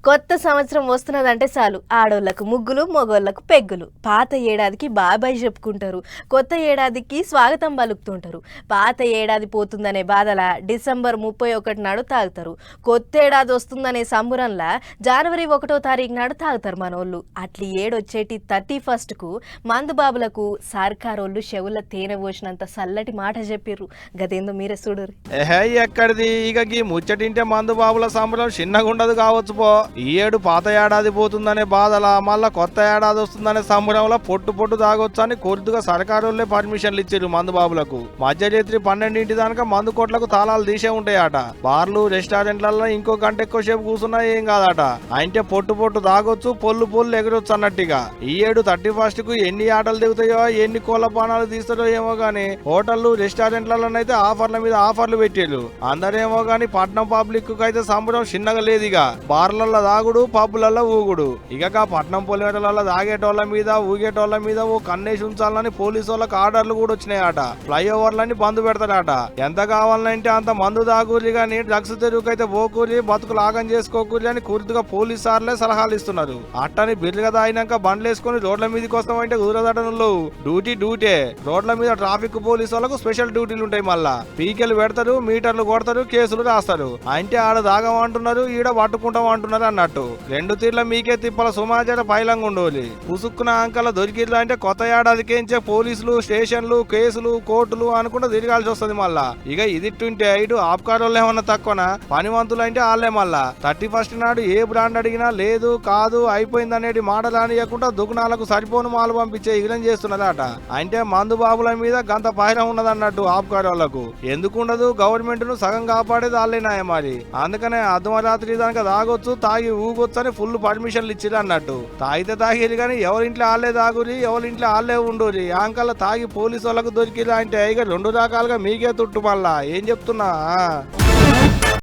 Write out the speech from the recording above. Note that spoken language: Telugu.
కొత్త సంవత్సరం వస్తున్నదంటే చాలు ఆడోళ్లకు ముగ్గులు మగోళ్లకు పెగ్గులు. పాత ఏడాదికి బాబాయ్ చెప్పుకుంటారు, కొత్త ఏడాదికి స్వాగతం పలుకుతుంటారు. పాత ఏడాది పోతుందనే బాధల డిసెంబర్ 31 నాడు తాగుతారు. కొత్త ఏడాది వస్తుందనే సంబురంలా జనవరి 1వ తారీఖు నాడు తాగుతారు మనోళ్ళు. అట్లి ఏడొచ్చేటి 31కు మందుబాబులకు సర్కారోళ్ళు చెవుల తేనె పోసినంత చల్లటి మాట చెప్పిర్రు. గదేందో మీరే చూడరు. ఎక్కడిది ఇక గీ ముచ్చటింటే మందుబాబుల సంబరం చిన్నగుండదు కావచ్చు పో. ఈ ఏడు పాత ఏడాది పోతుందనే బాధల మళ్ళా కొత్త ఏడాది వస్తుందనే సంబరంలో పొట్టు తాగొచ్చు అని కొద్దిగా సర్కారోళ్ళే పర్మిషన్లు ఇచ్చారు మందుబాబులకు. మధ్యరాత్రి 12 దాకా మందు కొట్లకు తాళాలు తీసే ఉంటాయట. బార్లు రెస్టారెంట్లలో ఇంకో గంట ఎక్కువసేపు కూర్చున్నా ఏం కాదట. అంటే పొట్టు తాగొచ్చు, పొల్లు ఎగరొచ్చు అన్నట్టుగా. ఈ ఏడు 31కు ఎన్ని ఆటలు దిగుతాయో, ఎన్ని కోళ్ళ పానాలు తీస్తారో ఏమో గానీ హోటళ్లు రెస్టారెంట్లలోనైతే ఆఫర్ల మీద ఆఫర్లు పెట్టారు. అందరేమో గానీ పట్నం పబ్లిక్ కు అయితే సంబరం చిన్నగా లేదు. ఇక బార్లలో తాగుడు, పబ్బులలో ఊగుడు. ఇక పట్నం పొలిమేటలలో తాగేటోళ్ల మీద ఊగేటోళ్ల మీద ఓ కన్నేసి ఉంచాలని పోలీసు వాళ్ళకి ఆర్డర్లు కూడా వచ్చినాయట. ఫ్లైఓవర్లని బంద్ పెడతారట. ఎంత కావాలంటే అంత మందు తాగూరి గాని డ్రగ్స్ తెరువుకైతే పోకూరి, బతుకు లాగం చేసుకోకూరి అని పూర్తిగా పోలీసు సార్లే సలహాలు ఇస్తున్నారు. అట్టని బిర్రుగా తాగినాక బండ్లేసుకుని రోడ్ల మీదకి వస్తామంటే కుదరదటనులు. డ్యూటే రోడ్ల మీద ట్రాఫిక్ పోలీసు వాళ్ళకు స్పెషల్ డ్యూటీలు ఉంటాయి. మళ్ళా పీకెలు పెడతారు, మీటర్లు కొడతారు, కేసులు రాస్తారు. అంటే ఆడ తాగమంటున్నారు, ఈడ పట్టుకుంటాం అంటున్నారు అన్నట్టు. రెండు తీర్ల మీకే తిప్పల సమాచార పైలంగా ఉండోలి. పుసుక్కున అంకల దొరికిర్లా అంటే కొత్త ఏడాదికేంచే పోలీసులు, స్టేషన్లు, కేసులు, కోర్టులు అనుకుంటూ తిరగాల్సి వస్తుంది. మళ్ళా ఇక ఇదిట్టుంటే ఇటు ఆప్కారోళ్ళు ఏమన్నా తక్కువనా, పనివంతులు అంటే వాళ్ళే. మళ్ళా 31 నాడు ఏ బ్రాండ్ అడిగినా లేదు కాదు అయిపోయింది అనేది మాట రానియకుండా దుకాణాలకు సరిపోను మాలు పంపించే ఇగరం చేస్తున్నదట. అంటే మందు బాబుల మీద గంత పైరం ఉన్నదన్నట్టు ఆప్కారోళ్లకు. ఎందుకుండదు, గవర్నమెంట్ ను సగం కాపాడేది వాళ్ళేనాయ మరి. అందుకనే అర్ధమరాత్రి దాకా తాగొచ్చు, తాగి ఊగొచ్చు అని ఫుల్ పర్మిషన్లు ఇచ్చిరు అన్నట్టు. తాగితే తాగిరు కానీ ఎవరింట్లో వాళ్ళే తాగురి, ఎవరింట్లో వాళ్ళే ఉండూరి. ఆంకల్లా తాగి పోలీసు వాళ్ళకు దొరికిరా అంటే ఇక 2 రకాలుగా మీకే తుట్టు. మళ్ళా ఏం చెప్తున్నా.